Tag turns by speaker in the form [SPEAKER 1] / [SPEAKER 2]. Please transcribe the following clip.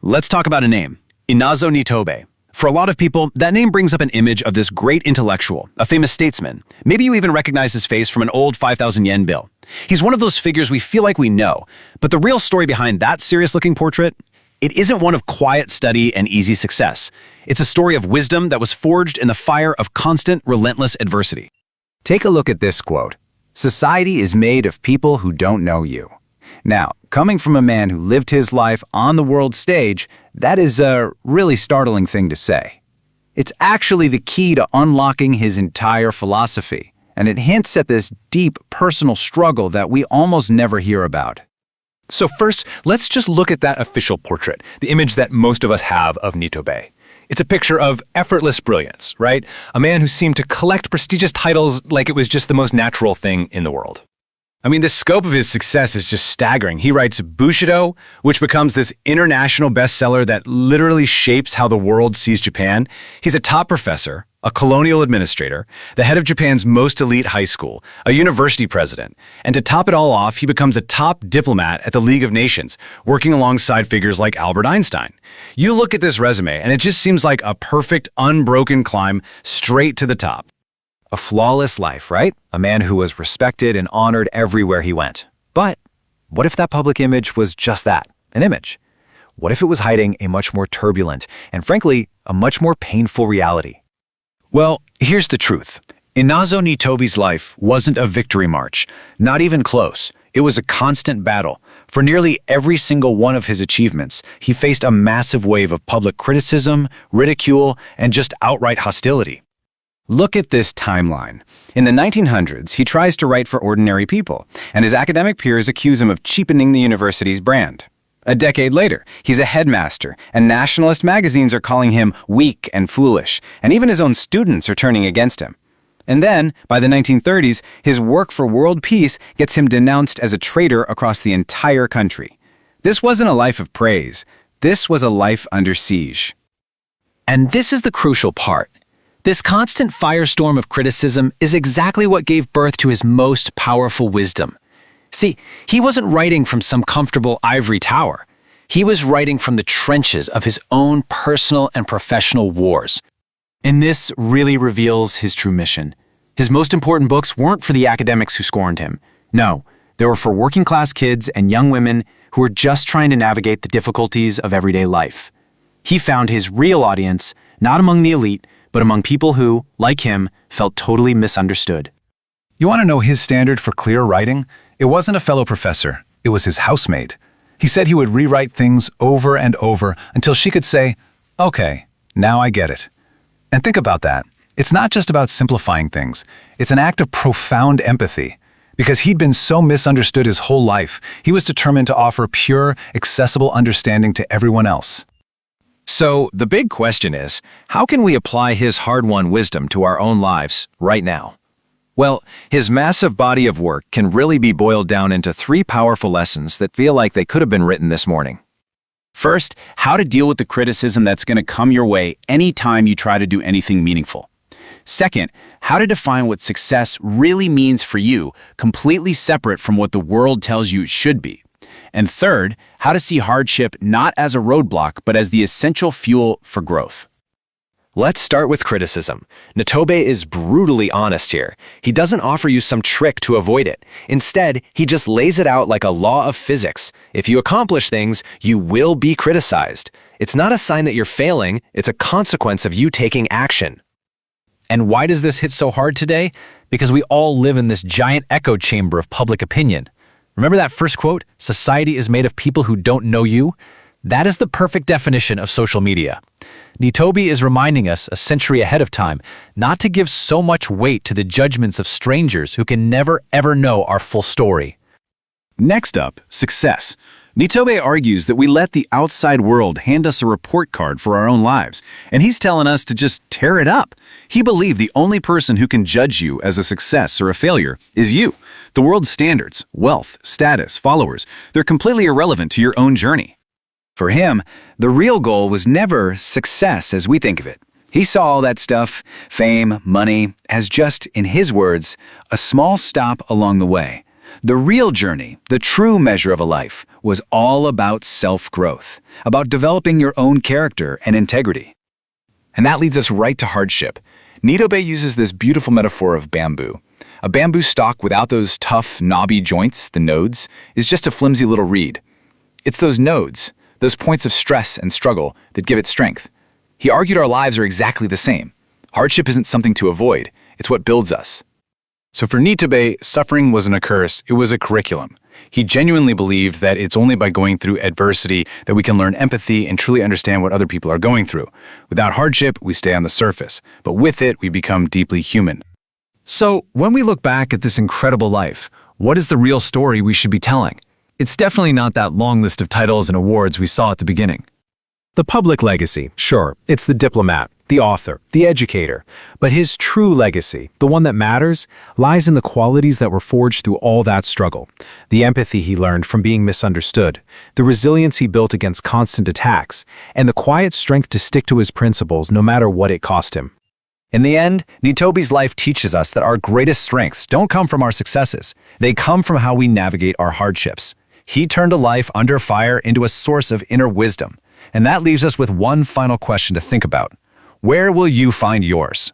[SPEAKER 1] Let's talk about a name, Inazo Nitobe. For a lot of people, that name brings up an image of this great intellectual, a famous statesman. Maybe you even recognize his face from an old 5,000 yen bill. He's one of those figures we feel like we know, but the real story behind that serious-looking portrait, it isn't one of quiet study and easy success. It's a story of wisdom that was forged in the fire of constant, relentless adversity.
[SPEAKER 2] Take a look at this quote. Society is made of people who don't know you. Now, coming from a man who lived his life on the world stage, that is a really startling thing to say. It's actually the key to unlocking his entire philosophy, and it hints at this deep personal struggle that we almost never hear about.
[SPEAKER 3] So first, let's just look at that official portrait, the image that most of us have of Nitobe. It's a picture of effortless brilliance, right? A man who seemed to collect prestigious titles like it was just the most natural thing in the world.
[SPEAKER 1] I mean, the scope of his success is just staggering. He writes Bushido, which becomes this international bestseller that literally shapes how the world sees Japan. He's a top professor, a colonial administrator, the head of Japan's most elite high school, a university president, and to top it all off, he becomes a top diplomat at the League of Nations, working alongside figures like Albert Einstein. You look at this resume, and it just seems like a perfect, unbroken climb straight to the top.
[SPEAKER 2] A flawless life, right? A man who was respected and honored everywhere he went. But what if that public image was just that, an image? What if it was hiding a much more turbulent and, frankly, a much more painful reality?
[SPEAKER 1] Well, here's the truth. Inazo Nitobe's life wasn't a victory march, not even close. It was a constant battle. For nearly every single one of his achievements, he faced a massive wave of public criticism, ridicule, and just outright hostility. Look at this timeline. In the 1900s, he tries to write for ordinary people, and his academic peers accuse him of cheapening the university's brand. A decade later, he's a headmaster, and nationalist magazines are calling him weak and foolish, and even his own students are turning against him. And then, by the 1930s, his work for world peace gets him denounced as a traitor across the entire country. This wasn't a life of praise. This was a life under siege. And this is the crucial part. This constant firestorm of criticism is exactly what gave birth to his most powerful wisdom. See, he wasn't writing from some comfortable ivory tower. He was writing from the trenches of his own personal and professional wars. And this really reveals his true mission. His most important books weren't for the academics who scorned him. No, they were for working-class kids and young women who were just trying to navigate the difficulties of everyday life. He found his real audience, not among the elite, but among people who, like him, felt totally misunderstood.
[SPEAKER 4] You want to know his standard for clear writing? It wasn't a fellow professor, it was his housemate. He said he would rewrite things over and over until she could say, "Okay, now I get it." And think about that. It's not just about simplifying things. It's an act of profound empathy. Because he'd been so misunderstood his whole life, he was determined to offer pure, accessible understanding to everyone else.
[SPEAKER 1] So, the big question is, how can we apply his hard-won wisdom to our own lives right now? Well, his massive body of work can really be boiled down into 3 powerful lessons that feel like they could have been written this morning. First, how to deal with the criticism that's going to come your way anytime you try to do anything meaningful. Second, how to define what success really means for you, completely separate from what the world tells you it should be. And third, how to see hardship not as a roadblock, but as the essential fuel for growth. Let's start with criticism. Nitobe is brutally honest here. He doesn't offer you some trick to avoid it. Instead, he just lays it out like a law of physics. If you accomplish things, you will be criticized. It's not a sign that you're failing, it's a consequence of you taking action. And why does this hit so hard today? Because we all live in this giant echo chamber of public opinion. Remember that first quote, "Society is made of people who don't know you"? That is the perfect definition of social media. Nitobe is reminding us a century ahead of time not to give so much weight to the judgments of strangers who can never ever know our full story. Next up, success. Nitobe argues that we let the outside world hand us a report card for our own lives, and he's telling us to just tear it up. He believed the only person who can judge you as a success or a failure is you. The world's standards, wealth, status, followers, they're completely irrelevant to your own journey. For him, the real goal was never success as we think of it. He saw all that stuff, fame, money, as just, in his words, a small stop along the way. The real journey, the true measure of a life,
[SPEAKER 2] was all about self-growth, about developing your own character and integrity.
[SPEAKER 3] And that leads us right to hardship. Nitobe uses this beautiful metaphor of bamboo. A bamboo stalk without those tough, knobby joints, the nodes, is just a flimsy little reed. It's those nodes, those points of stress and struggle, that give it strength. He argued our lives are exactly the same. Hardship isn't something to avoid, it's what builds us.
[SPEAKER 4] So for Nitobe, suffering wasn't a curse, it was a curriculum. He genuinely believed that it's only by going through adversity that we can learn empathy and truly understand what other people are going through. Without hardship, we stay on the surface, but with it, we become deeply human.
[SPEAKER 5] So, when we look back at this incredible life, what is the real story we should be telling? It's definitely not that long list of titles and awards we saw at the beginning.
[SPEAKER 6] The public legacy, sure, it's the diplomat, the author, the educator. But his true legacy, the one that matters, lies in the qualities that were forged through all that struggle. The empathy he learned from being misunderstood, the resilience he built against constant attacks, and the quiet strength to stick to his principles no matter what it cost him.
[SPEAKER 2] In the end, Nitobe's life teaches us that our greatest strengths don't come from our successes. They come from how we navigate our hardships. He turned a life under fire into a source of inner wisdom. And that leaves us with one final question to think about. Where will you find yours?